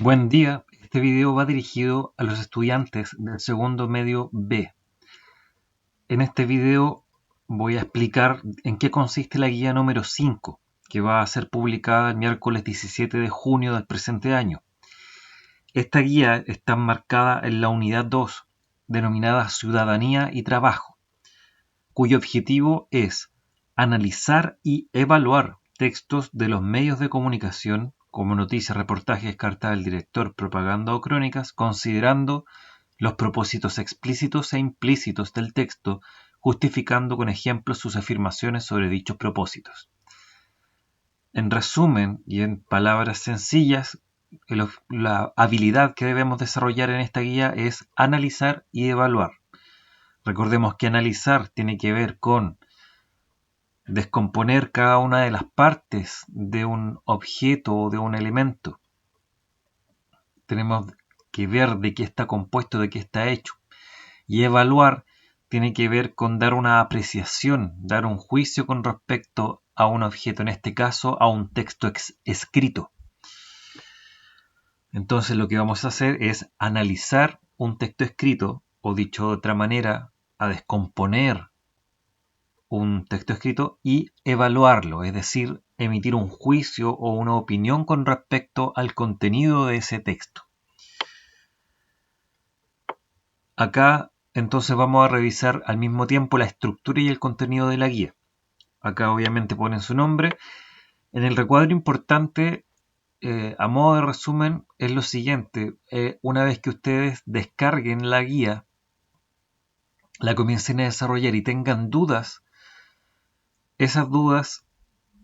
Buen día, este video va dirigido a los estudiantes del segundo medio B. En este video voy a explicar en qué consiste la guía número 5, que va a ser publicada el miércoles 17 de junio del presente año. Esta guía está enmarcada en la unidad 2, denominada Ciudadanía y Trabajo, cuyo objetivo es analizar y evaluar textos de los medios de comunicación como noticias, reportajes, cartas del director, propaganda o crónicas, considerando los propósitos explícitos e implícitos del texto, justificando con ejemplos sus afirmaciones sobre dichos propósitos. En resumen y en palabras sencillas, la habilidad que debemos desarrollar en esta guía es analizar y evaluar. Recordemos que analizar tiene que ver con descomponer cada una de las partes de un objeto o de un elemento. Tenemos que ver de qué está compuesto, de qué está hecho. Y evaluar tiene que ver con dar una apreciación, dar un juicio con respecto a un objeto, en este caso a un texto escrito. Entonces lo que vamos a hacer es analizar un texto escrito, o dicho de otra manera, a descomponer un texto escrito y evaluarlo, es decir, emitir un juicio o una opinión con respecto al contenido de ese texto. Acá entonces vamos a revisar al mismo tiempo la estructura y el contenido de la guía. Acá obviamente ponen su nombre. En el recuadro importante, a modo de resumen, es lo siguiente. Una vez que ustedes descarguen la guía, la comiencen a desarrollar y tengan dudas, esas dudas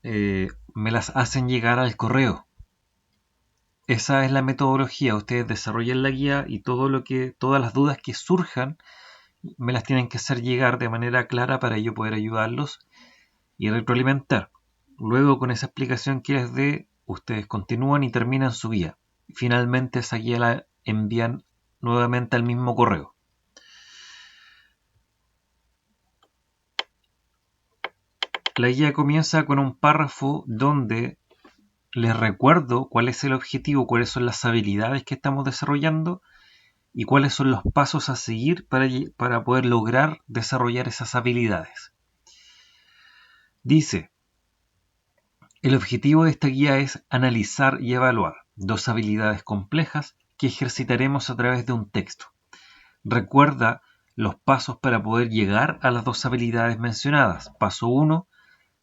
me las hacen llegar al correo. Esa es la metodología. Ustedes desarrollan la guía y todas las dudas que surjan me las tienen que hacer llegar de manera clara para yo poder ayudarlos y retroalimentar. Luego, con esa explicación que les dé, ustedes continúan y terminan su guía. Finalmente, esa guía la envían nuevamente al mismo correo. La guía comienza con un párrafo donde les recuerdo cuál es el objetivo, cuáles son las habilidades que estamos desarrollando y cuáles son los pasos a seguir para poder lograr desarrollar esas habilidades. Dice: el objetivo de esta guía es analizar y evaluar dos habilidades complejas que ejercitaremos a través de un texto. Recuerda los pasos para poder llegar a las dos habilidades mencionadas. Paso 1,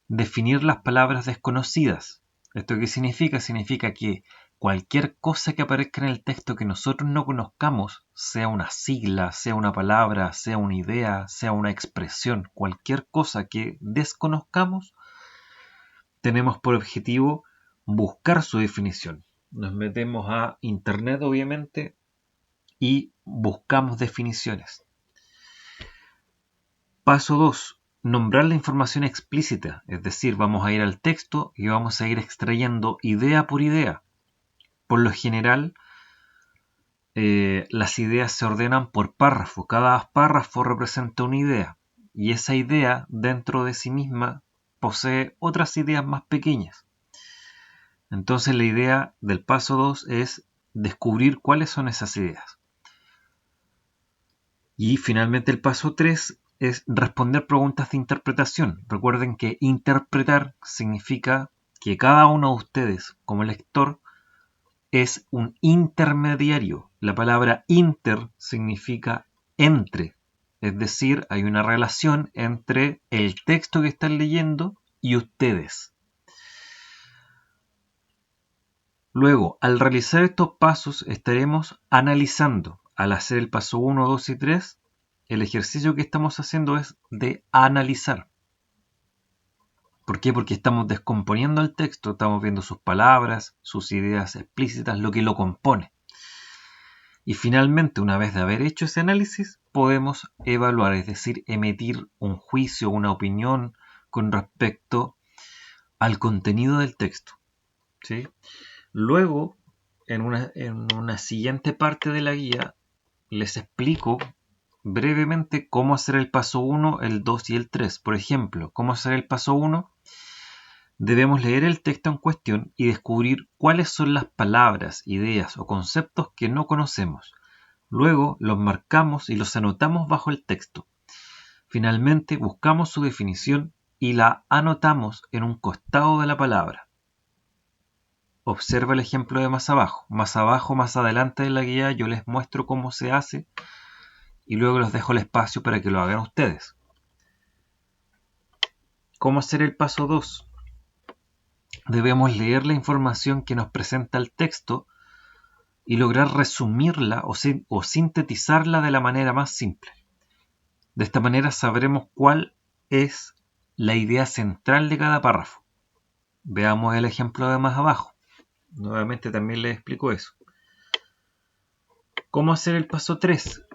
definir las palabras desconocidas. ¿Esto qué significa? Significa que cualquier cosa que aparezca en el texto que nosotros no conozcamos, sea una sigla, sea una palabra, sea una idea, sea una expresión, cualquier cosa que desconozcamos, tenemos por objetivo buscar su definición. Nos metemos a internet, obviamente, y buscamos definiciones. Paso 2. Nombrar la información explícita, es decir, vamos a ir al texto y vamos a ir extrayendo idea por idea. Por lo general, las ideas se ordenan por párrafo. Cada párrafo representa una idea y esa idea dentro de sí misma posee otras ideas más pequeñas. Entonces la idea del paso 2 es descubrir cuáles son esas ideas. Y finalmente el paso 3 es responder preguntas de interpretación. Recuerden que interpretar significa que cada uno de ustedes como lector es un intermediario. La palabra inter significa entre. Es decir, hay una relación entre el texto que están leyendo y ustedes. Luego, al realizar estos pasos, estaremos analizando. Al hacer el paso 1, 2 y 3, el ejercicio que estamos haciendo es de analizar. ¿Por qué? Porque estamos descomponiendo el texto, estamos viendo sus palabras, sus ideas explícitas, lo que lo compone. Y finalmente, una vez de haber hecho ese análisis, podemos evaluar, es decir, emitir un juicio, una opinión con respecto al contenido del texto. ¿Sí? Luego, en una siguiente parte de la guía, les explico brevemente cómo hacer el paso 1, el 2 y el 3. Por ejemplo, cómo hacer el paso 1. Debemos leer el texto en cuestión y descubrir cuáles son las palabras, ideas o conceptos que no conocemos. Luego los marcamos y los anotamos bajo el texto. Finalmente buscamos su definición y la anotamos en un costado de la palabra. Observa el ejemplo de más abajo. Más abajo, más adelante de la guía, yo les muestro cómo se hace y luego les dejo el espacio para que lo hagan ustedes. ¿Cómo hacer el paso 2? Debemos leer la información que nos presenta el texto y lograr resumirla o sintetizarla de la manera más simple. De esta manera sabremos cuál es la idea central de cada párrafo. Veamos el ejemplo de más abajo. Nuevamente también les explico eso. ¿Cómo hacer el paso 3?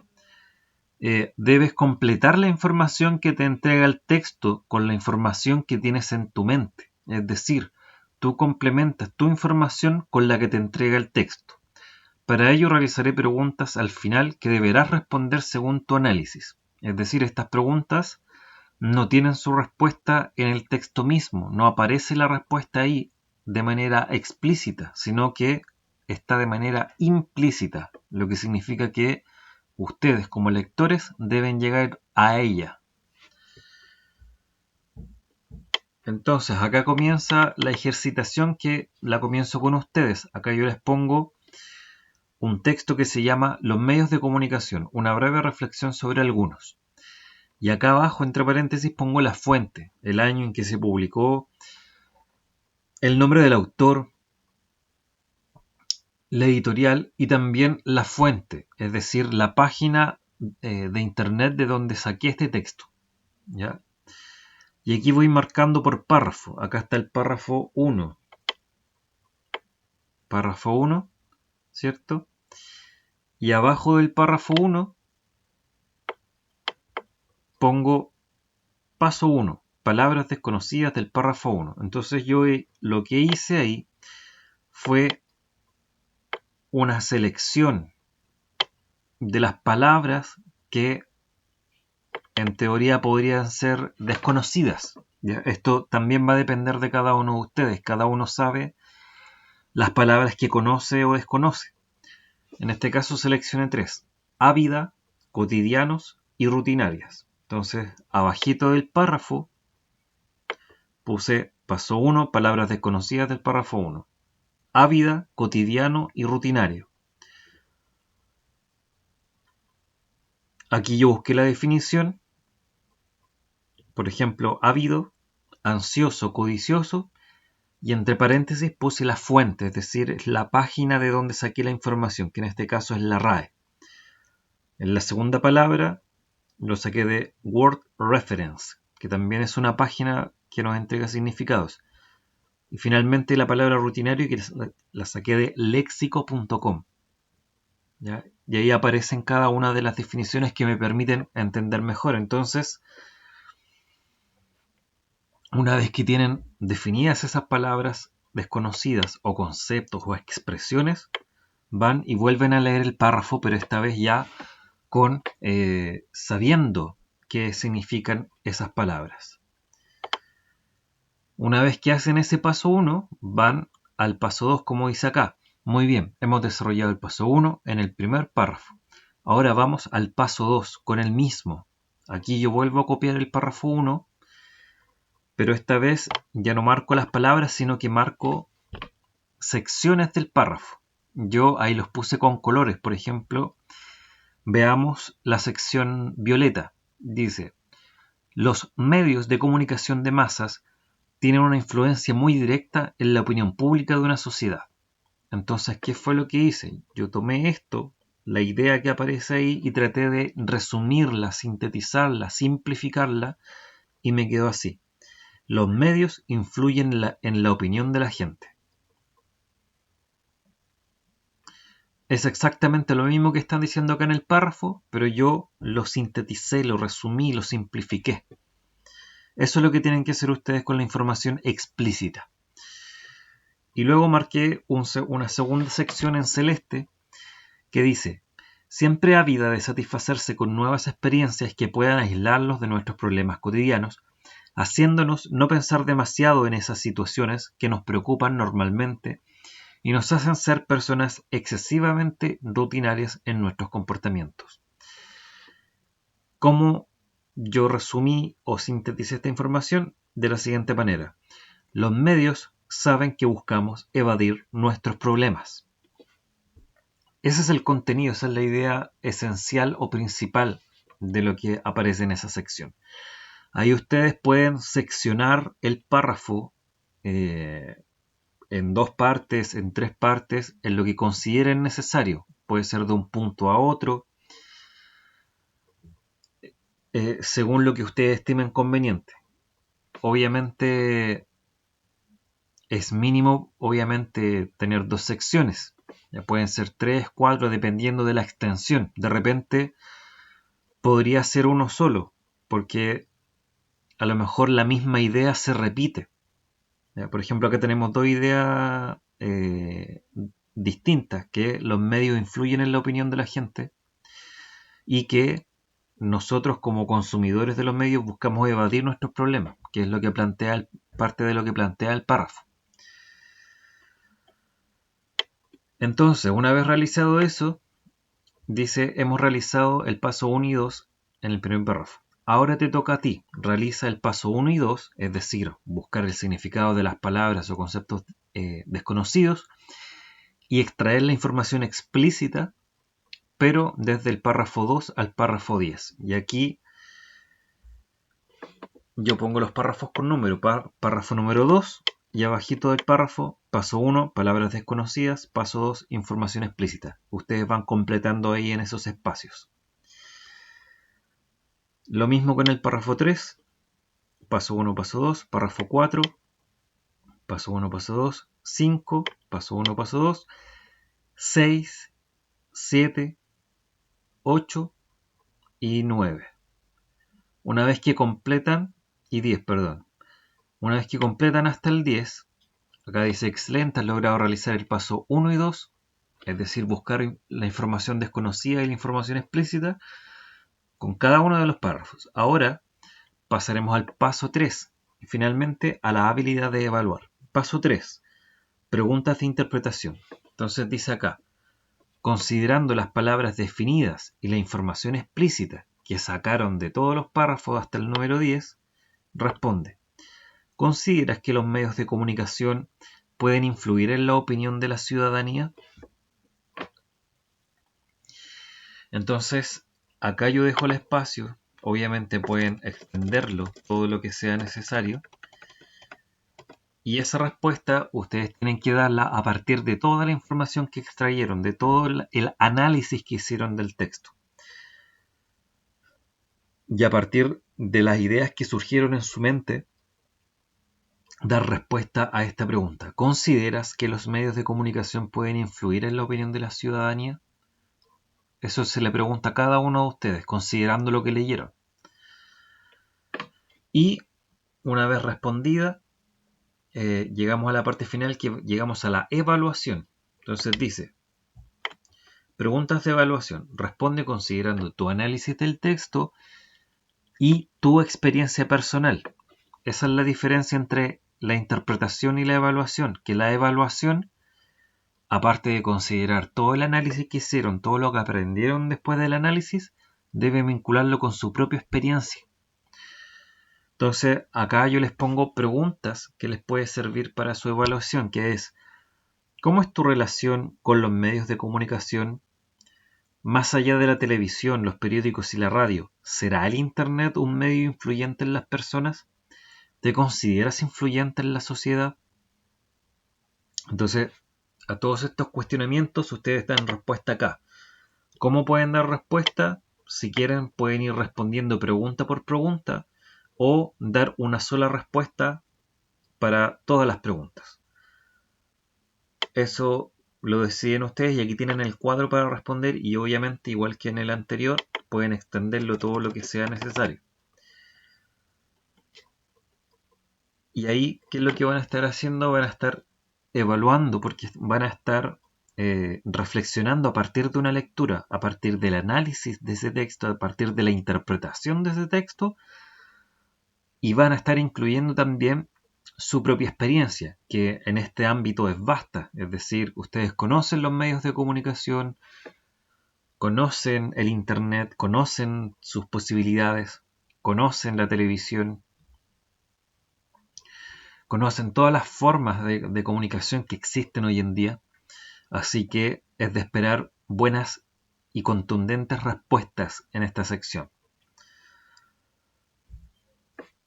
Debes completar la información que te entrega el texto con la información que tienes en tu mente. Es decir, tú complementas tu información con la que te entrega el texto. Para ello realizaré preguntas al final que deberás responder según tu análisis. Es decir, estas preguntas no tienen su respuesta en el texto mismo, no aparece la respuesta ahí de manera explícita, sino que está de manera implícita, lo que significa que ustedes como lectores deben llegar a ella. Entonces, acá comienza la ejercitación que la comienzo con ustedes. Acá yo les pongo un texto que se llama Los medios de comunicación, una breve reflexión sobre algunos. Y acá abajo, entre paréntesis, pongo la fuente, el año en que se publicó, el nombre del autor, la editorial y también la fuente, es decir, la página de internet de donde saqué este texto. ¿Ya? Y aquí voy marcando por párrafo. Acá está el párrafo 1. Párrafo 1, ¿cierto? Y abajo del párrafo 1 pongo paso 1, palabras desconocidas del párrafo 1. Entonces yo lo que hice ahí fue una selección de las palabras que en teoría podrían ser desconocidas. ¿Ya? Esto también va a depender de cada uno de ustedes. Cada uno sabe las palabras que conoce o desconoce. En este caso seleccioné 3. Ávida, cotidianos y rutinarias. Entonces, abajito del párrafo puse paso 1, palabras desconocidas del párrafo 1. Ávida, cotidiano y rutinario. Aquí yo busqué la definición. Por ejemplo, ávido, ansioso, codicioso. Y entre paréntesis puse la fuente, es decir, la página de donde saqué la información, que en este caso es la RAE. En la segunda palabra lo saqué de Word Reference, que también es una página que nos entrega significados. Y finalmente la palabra rutinario, que la saqué de lexico.com. ¿Ya? Y ahí aparecen cada una de las definiciones que me permiten entender mejor. Entonces, una vez que tienen definidas esas palabras desconocidas o conceptos o expresiones, van y vuelven a leer el párrafo, pero esta vez ya con sabiendo qué significan esas palabras. Una vez que hacen ese paso 1, van al paso 2, como dice acá. Muy bien, hemos desarrollado el paso 1 en el primer párrafo. Ahora vamos al paso 2 con el mismo. Aquí yo vuelvo a copiar el párrafo 1, pero esta vez ya no marco las palabras, sino que marco secciones del párrafo. Yo ahí los puse con colores. Por ejemplo, veamos la sección violeta. Dice, los medios de comunicación de masas tienen una influencia muy directa en la opinión pública de una sociedad. Entonces, ¿qué fue lo que hice? Yo tomé esto, la idea que aparece ahí, y traté de resumirla, sintetizarla, simplificarla, y me quedó así. Los medios influyen en la opinión de la gente. Es exactamente lo mismo que están diciendo acá en el párrafo, pero yo lo sinteticé, lo resumí, lo simplifiqué. Eso es lo que tienen que hacer ustedes con la información explícita. Y luego marqué una segunda sección en celeste que dice, siempre ávida de satisfacerse con nuevas experiencias que puedan aislarlos de nuestros problemas cotidianos, haciéndonos no pensar demasiado en esas situaciones que nos preocupan normalmente y nos hacen ser personas excesivamente rutinarias en nuestros comportamientos. ¿Cómo yo resumí o sinteticé esta información? De la siguiente manera. Los medios saben que buscamos evadir nuestros problemas. Ese es el contenido, esa es la idea esencial o principal de lo que aparece en esa sección. Ahí ustedes pueden seccionar el párrafo en 2 partes, en 3 partes, en lo que consideren necesario. Puede ser de un punto a otro, según lo que ustedes estimen conveniente. Obviamente es mínimo, tener 2 secciones. Ya pueden ser 3, 4, dependiendo de la extensión. De repente podría ser uno solo, porque a lo mejor la misma idea se repite. Por ejemplo, acá tenemos 2 ideas distintas, que los medios influyen en la opinión de la gente y que nosotros como consumidores de los medios buscamos evadir nuestros problemas, que es lo que parte de lo que plantea el párrafo. Entonces, una vez realizado eso, dice, hemos realizado el paso 1 y 2 en el primer párrafo. Ahora te toca a ti, realiza el paso 1 y 2, es decir, buscar el significado de las palabras o conceptos desconocidos y extraer la información explícita, pero desde el párrafo 2 al párrafo 10. Y aquí yo pongo los párrafos con número. Párrafo número 2 y abajito del párrafo, paso 1, palabras desconocidas, paso 2, información explícita. Ustedes van completando ahí en esos espacios. Lo mismo con el párrafo 3, paso 1, paso 2, párrafo 4, paso 1, paso 2, 5, paso 1, paso 2, 6, 7, 8 y 9. Una vez que completan, y 10, perdón. Una vez que completan hasta el 10, acá dice excelente, has logrado realizar el paso 1 y 2, es decir, buscar la información desconocida y la información explícita con cada uno de los párrafos. Ahora pasaremos al paso 3 y finalmente a la habilidad de evaluar. Paso 3. Preguntas de interpretación. Entonces dice acá, considerando las palabras definidas y la información explícita que sacaron de todos los párrafos hasta el número 10, responde, ¿consideras que los medios de comunicación pueden influir en la opinión de la ciudadanía? Entonces, acá yo dejo el espacio, obviamente pueden extenderlo todo lo que sea necesario, y esa respuesta ustedes tienen que darla a partir de toda la información que extrayeron, de todo el análisis que hicieron del texto. Y a partir de las ideas que surgieron en su mente, dar respuesta a esta pregunta. ¿Consideras que los medios de comunicación pueden influir en la opinión de la ciudadanía? Eso se le pregunta a cada uno de ustedes, considerando lo que leyeron. Y una vez respondida, llegamos a la parte final, que llegamos a la evaluación. Entonces dice, preguntas de evaluación. Responde considerando tu análisis del texto y tu experiencia personal. Esa es la diferencia entre la interpretación y la evaluación, que la evaluación, aparte de considerar todo el análisis que hicieron, todo lo que aprendieron después del análisis, debe vincularlo con su propia experiencia. Entonces, acá yo les pongo preguntas que les puede servir para su evaluación, que es, ¿cómo es tu relación con los medios de comunicación? Más allá de la televisión, los periódicos y la radio, ¿será el Internet un medio influyente en las personas? ¿Te consideras influyente en la sociedad? Entonces, a todos estos cuestionamientos ustedes dan respuesta acá. ¿Cómo pueden dar respuesta? Si quieren, pueden ir respondiendo pregunta por pregunta o dar una sola respuesta para todas las preguntas. Eso lo deciden ustedes y aquí tienen el cuadro para responder y obviamente, igual que en el anterior, pueden extenderlo todo lo que sea necesario. Y ahí, ¿qué es lo que van a estar haciendo? Van a estar evaluando, porque van a estar reflexionando a partir de una lectura, a partir del análisis de ese texto, a partir de la interpretación de ese texto, y van a estar incluyendo también su propia experiencia, que en este ámbito es vasta, es decir, ustedes conocen los medios de comunicación, conocen el Internet, conocen sus posibilidades, conocen la televisión, conocen todas las formas de comunicación que existen hoy en día, así que es de esperar buenas y contundentes respuestas en esta sección.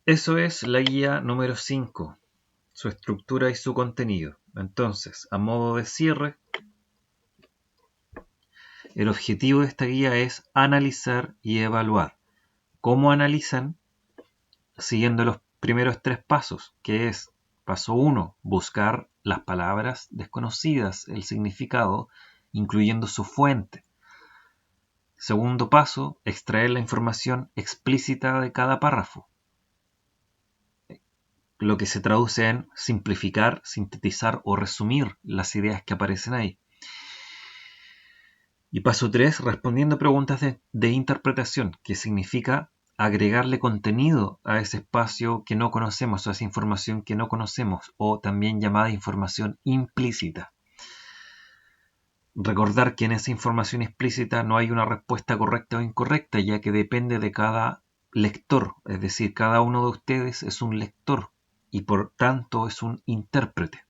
Eso es la guía número 5, su estructura y su contenido. Entonces, a modo de cierre, el objetivo de esta guía es analizar y evaluar. ¿Cómo analizan? Siguiendo los primeros 3 pasos, que es: paso 1, buscar las palabras desconocidas, el significado, incluyendo su fuente. Segundo paso, extraer la información explícita de cada párrafo, lo que se traduce en simplificar, sintetizar o resumir las ideas que aparecen ahí. Y paso 3, respondiendo preguntas de interpretación, que significa agregarle contenido a ese espacio que no conocemos, o a esa información que no conocemos, o también llamada información implícita. Recordar que en esa información explícita no hay una respuesta correcta o incorrecta, ya que depende de cada lector, es decir, cada uno de ustedes es un lector y por tanto es un intérprete.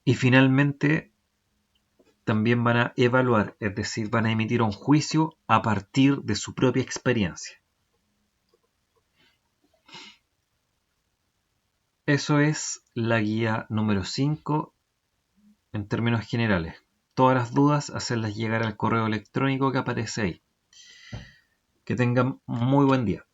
Y finalmente también van a evaluar, es decir, van a emitir un juicio a partir de su propia experiencia. Eso es la guía número 5 en términos generales. Todas las dudas, hacerlas llegar al correo electrónico que aparece ahí. Que tengan muy buen día.